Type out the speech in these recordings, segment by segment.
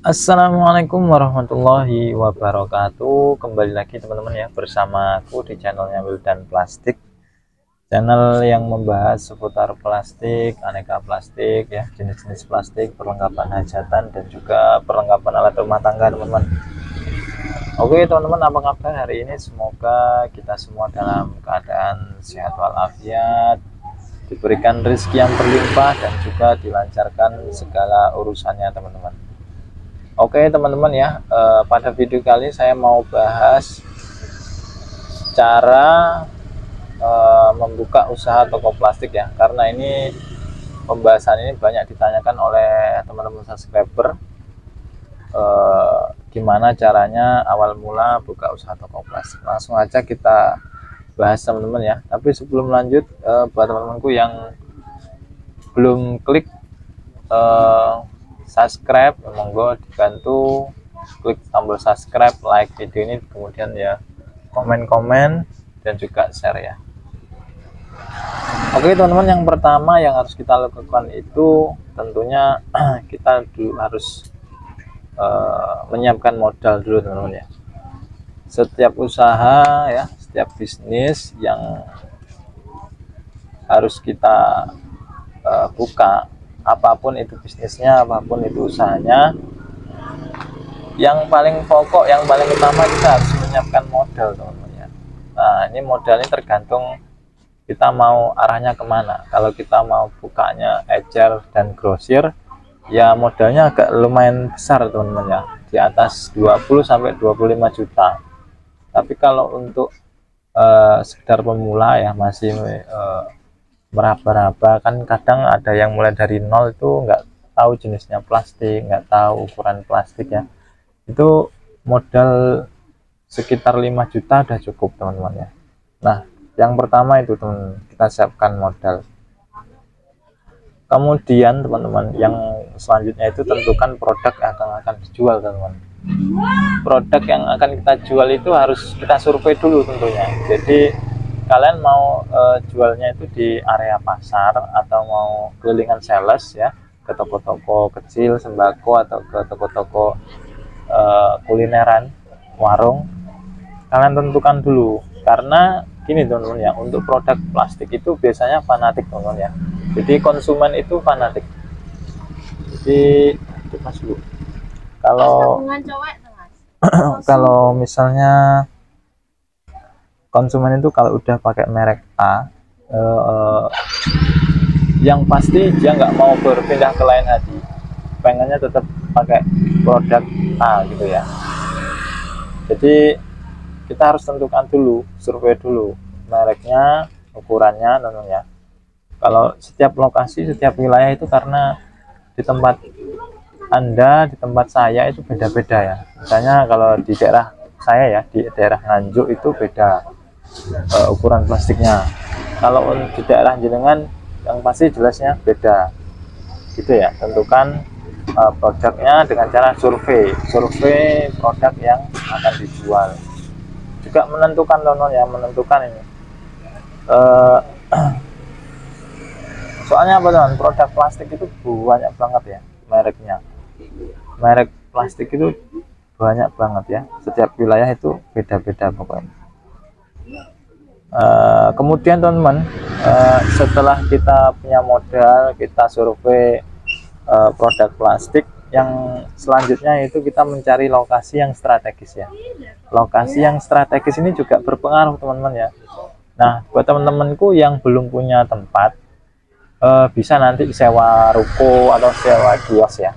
Assalamualaikum warahmatullahi wabarakatuh. Kembali lagi teman-teman ya bersama aku di channelnya Wildan Plastik, channel yang membahas seputar plastik, aneka plastik ya, jenis-jenis plastik, perlengkapan hajatan dan juga perlengkapan alat rumah tangga teman-teman. Oke teman-teman, apa kabar hari ini? Semoga kita semua dalam keadaan sehat walafiat, diberikan rezeki yang berlimpah dan juga dilancarkan segala urusannya teman-teman. Oke teman-teman ya, pada video kali saya mau bahas cara membuka usaha toko plastik ya, karena ini pembahasan ini banyak ditanyakan oleh teman-teman subscriber, gimana caranya awal mula buka usaha toko plastik. Langsung aja kita bahas teman-teman ya. Tapi sebelum lanjut, buat teman-temanku yang belum klik subscribe, monggo dibantu klik tombol subscribe, like video ini, kemudian ya komen-komen dan juga share ya. Oke teman-teman, yang pertama yang harus kita lakukan itu tentunya kita dulu harus menyiapkan modal dulu teman-teman ya. Setiap usaha ya, setiap bisnis yang harus kita buka, apapun itu bisnisnya, apapun itu usahanya, yang paling pokok, yang paling utama kita harus menyiapkan modal teman-teman ya. Nah ini modalnya tergantung kita mau arahnya kemana. Kalau kita mau bukanya ecer dan grosir ya, modalnya agak lumayan besar teman-teman ya, di atas 20-25 juta. Tapi kalau untuk sekedar pemula ya, masih meraba-raba, kan kadang ada yang mulai dari nol itu nggak tahu jenisnya plastik, nggak tahu ukuran plastik ya, itu modal sekitar 5 juta udah cukup teman-teman ya. Nah yang pertama itu teman, kita siapkan modal. Kemudian teman-teman, yang selanjutnya itu tentukan produk yang akan dijual teman-teman. Produk yang akan kita jual itu harus kita survei dulu tentunya. Jadi kalian mau jualnya itu di area pasar atau mau kelilingan sales ya, ke toko-toko kecil sembako atau ke toko-toko kulineran, warung, kalian tentukan dulu. Karena gini teman-teman ya, untuk produk plastik itu biasanya fanatik teman-teman ya, jadi konsumen itu fanatik. Jadi itu mas dulu, kalau kalau misalnya konsumen itu kalau udah pakai merek A, yang pasti dia nggak mau berpindah ke lain hati, pengennya tetap pakai produk A gitu ya. Jadi kita harus tentukan dulu, survei dulu mereknya, ukurannya tentunya. Kalau setiap lokasi, setiap wilayah itu, karena di tempat Anda, di tempat saya itu beda-beda ya. Misalnya kalau di daerah saya ya, di daerah Nganjuk itu beda ukuran plastiknya. Kalau di daerah jenengan yang pasti jelasnya beda gitu ya. Tentukan produknya dengan cara survei produk yang akan dijual. Juga menentukan teman-teman ya, menentukan ini soalnya apa teman, produk plastik itu banyak banget ya mereknya. Merek plastik itu banyak banget ya, setiap wilayah itu beda-beda pokoknya. Kemudian teman-teman, setelah kita punya modal, kita survei produk plastik, yang selanjutnya itu kita mencari lokasi yang strategis ya. Lokasi yang strategis ini juga berpengaruh teman-teman ya. Nah buat teman-temanku yang belum punya tempat, bisa nanti sewa ruko atau sewa kios ya,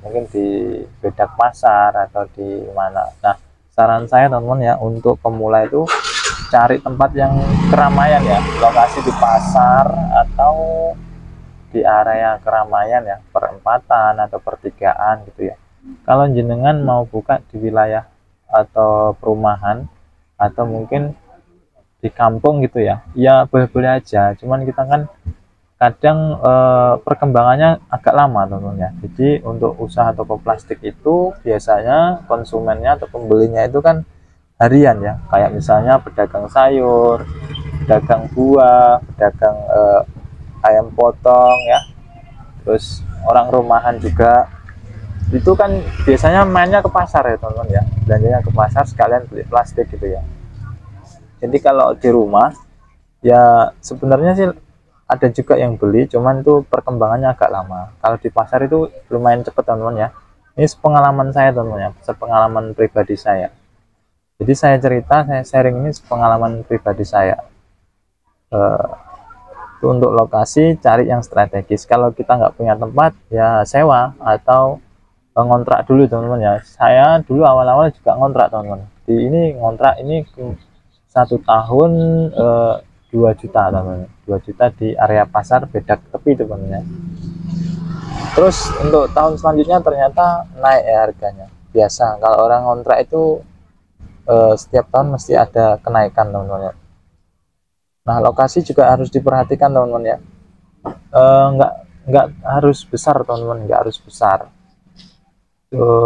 mungkin di bedak pasar atau di mana. Nah saran saya teman-teman ya, untuk pemula itu cari tempat yang keramaian ya, lokasi di pasar atau di area keramaian ya, perempatan atau pertigaan gitu ya. Kalau jenengan mau buka di wilayah atau perumahan atau mungkin di kampung gitu ya, ya boleh-boleh aja, cuman kita kan kadang perkembangannya agak lama teman-teman ya. Jadi untuk usaha toko plastik itu biasanya konsumennya atau pembelinya itu kan harian ya, kayak misalnya pedagang sayur, pedagang buah, pedagang ayam potong ya, terus orang rumahan juga itu kan biasanya mainnya ke pasar ya teman-teman ya, belanjanya ke pasar sekalian beli plastik gitu ya. Jadi kalau di rumah ya sebenarnya sih ada juga yang beli, cuman itu perkembangannya agak lama. Kalau di pasar itu lumayan cepet teman-teman ya. Ini pengalaman saya teman-teman ya, sepengalaman pribadi saya. Jadi saya cerita, saya sharing ini pengalaman pribadi saya. Untuk lokasi cari yang strategis. Kalau kita nggak punya tempat ya sewa atau ngontrak dulu teman-teman ya. Saya dulu awal-awal juga ngontrak teman-teman. Di ini ngontrak ini 1 tahun 2 juta teman-teman. 2 juta di area pasar Bedak Tepi teman-teman ya. Terus untuk tahun selanjutnya ternyata naik ya harganya. Biasa kalau orang ngontrak itu setiap tahun mesti ada kenaikan teman-teman ya. Nah lokasi juga harus diperhatikan teman-teman ya. Nggak harus besar teman-teman, nggak harus besar.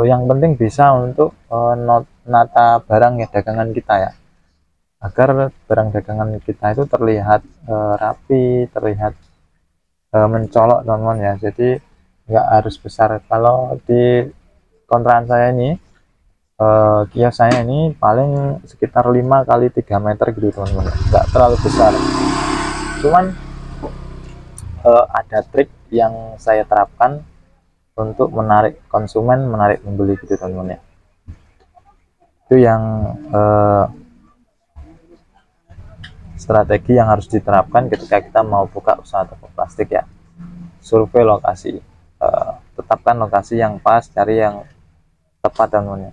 Yang penting bisa untuk nata barang ya dagangan kita ya, agar barang dagangan kita itu terlihat rapi, terlihat mencolok teman-teman ya. Jadi nggak harus besar. Kalau di kontrakan saya ini kios saya ini paling sekitar 5 kali 3 meter gitu teman-teman, nggak terlalu besar. Cuman ada trik yang saya terapkan untuk menarik konsumen, menarik pembeli gitu teman-teman ya. Itu yang strategi yang harus diterapkan ketika kita mau buka usaha toko plastik ya. Survei lokasi, tetapkan lokasi yang pas, cari yang tepat teman-teman ya.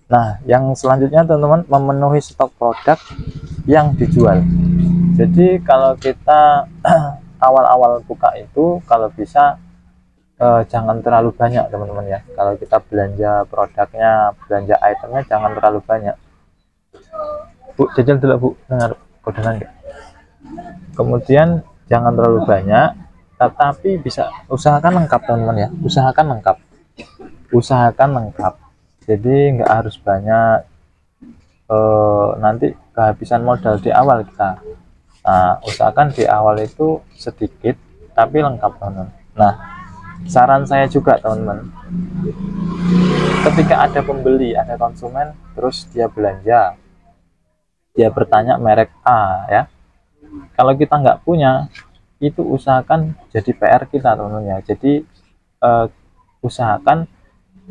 Nah yang selanjutnya teman-teman, memenuhi stok produk yang dijual. Jadi kalau kita awal-awal buka itu kalau bisa jangan terlalu banyak teman-teman ya. Kalau kita belanja produknya, belanja itemnya jangan terlalu banyak. Bu, jajal dulu Bu, dengar kodenan enggak? Kemudian jangan terlalu banyak, tetapi bisa usahakan lengkap teman-teman ya. Usahakan lengkap. Jadi nggak harus banyak, nanti kehabisan modal di awal kita. Nah, usahakan di awal itu sedikit tapi lengkap teman-teman. Nah, saran saya juga teman-teman, ketika ada pembeli, ada konsumen, terus dia belanja, dia bertanya merek A ya, kalau kita nggak punya, itu usahakan jadi PR kita teman-teman ya. Jadi usahakan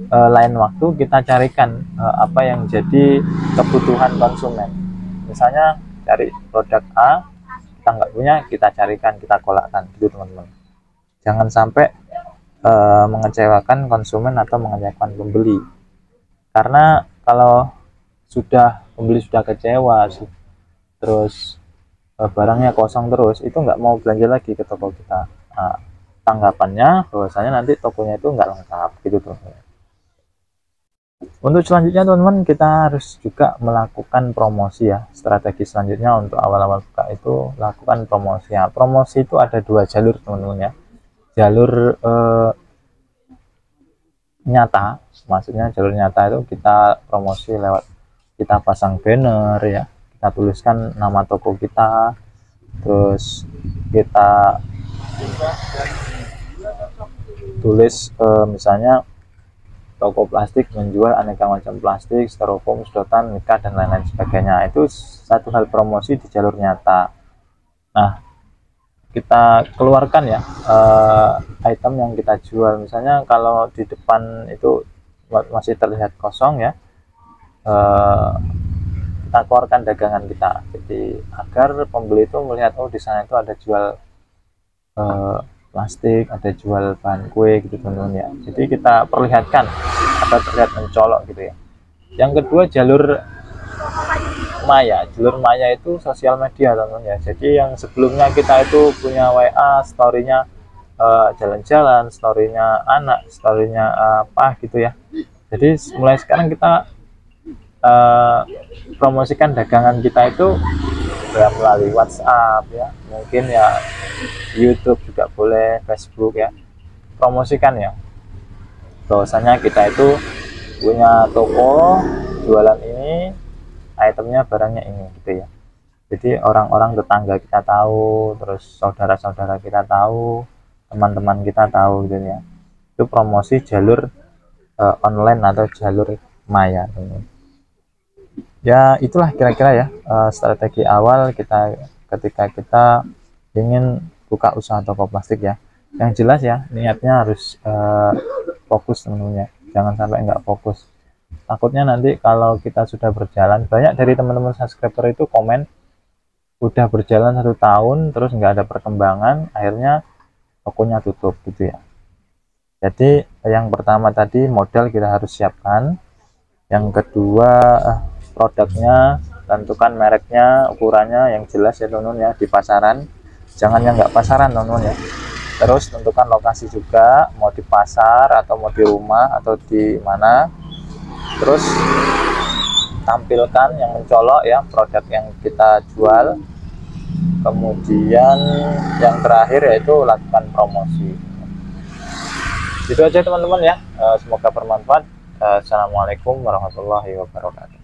lain waktu kita carikan apa yang jadi kebutuhan konsumen. Misalnya cari produk A, kita nggak punya, kita carikan, kita kolakkan gitu teman-teman. Jangan sampai mengecewakan konsumen atau mengecewakan pembeli, karena kalau pembeli sudah kecewa terus barangnya kosong terus, itu nggak mau belanja lagi ke toko kita. Nah, tanggapannya bahwasanya nanti tokonya itu nggak lengkap gitu teman-teman. Untuk selanjutnya teman-teman, kita harus juga melakukan promosi ya. Strategi selanjutnya untuk awal-awal buka itu lakukan promosi ya. Promosi itu ada 2 jalur teman-teman ya. Jalur nyata, maksudnya jalur nyata itu kita promosi lewat, kita pasang banner ya, kita tuliskan nama toko kita, terus kita tulis misalnya toko plastik menjual aneka macam plastik, styrofoam, sedotan, mica dan lain-lain sebagainya. Itu satu hal promosi di jalur nyata. Nah kita keluarkan ya item yang kita jual. Misalnya kalau di depan itu masih terlihat kosong ya, kita keluarkan dagangan kita, jadi agar pembeli itu melihat, oh di sana itu ada jual plastik, ada jual bahan kue gitu teman-teman ya. Jadi kita perlihatkan agar terlihat mencolok gitu ya. Yang kedua jalur maya. Jalur maya itu sosial media teman-teman ya. Jadi yang sebelumnya kita itu punya WA, storynya jalan-jalan, storynya anak, storynya apa gitu ya. Jadi mulai sekarang kita promosikan dagangan kita itu ya melalui WhatsApp ya, mungkin ya YouTube juga boleh, Facebook ya. Promosikan ya bahwasanya kita itu punya toko jualan ini, itemnya barangnya ini gitu ya. Jadi orang-orang tetangga kita tahu, terus saudara-saudara kita tahu, teman-teman kita tahu gitu ya. Itu itu promosi jalur online atau jalur maya. Ya itulah kira-kira ya strategi awal kita ketika kita ingin buka usaha toko plastik ya. Yang jelas ya niatnya harus fokus tentunya, jangan sampai nggak fokus. Takutnya nanti kalau kita sudah berjalan, banyak dari teman-teman subscriber itu komen udah berjalan 1 tahun terus nggak ada perkembangan, akhirnya tokonya tutup gitu ya. Jadi yang pertama tadi modal kita harus siapkan, yang kedua produknya, tentukan mereknya, ukurannya yang jelas ya teman-teman ya, di pasaran, jangan yang nggak pasaran teman-teman ya. Terus tentukan lokasi juga, mau di pasar atau mau di rumah atau di mana. Terus tampilkan yang mencolok ya produk yang kita jual. Kemudian yang terakhir yaitu lakukan promosi. Itu aja teman-teman ya, semoga bermanfaat. Assalamualaikum warahmatullahi wabarakatuh.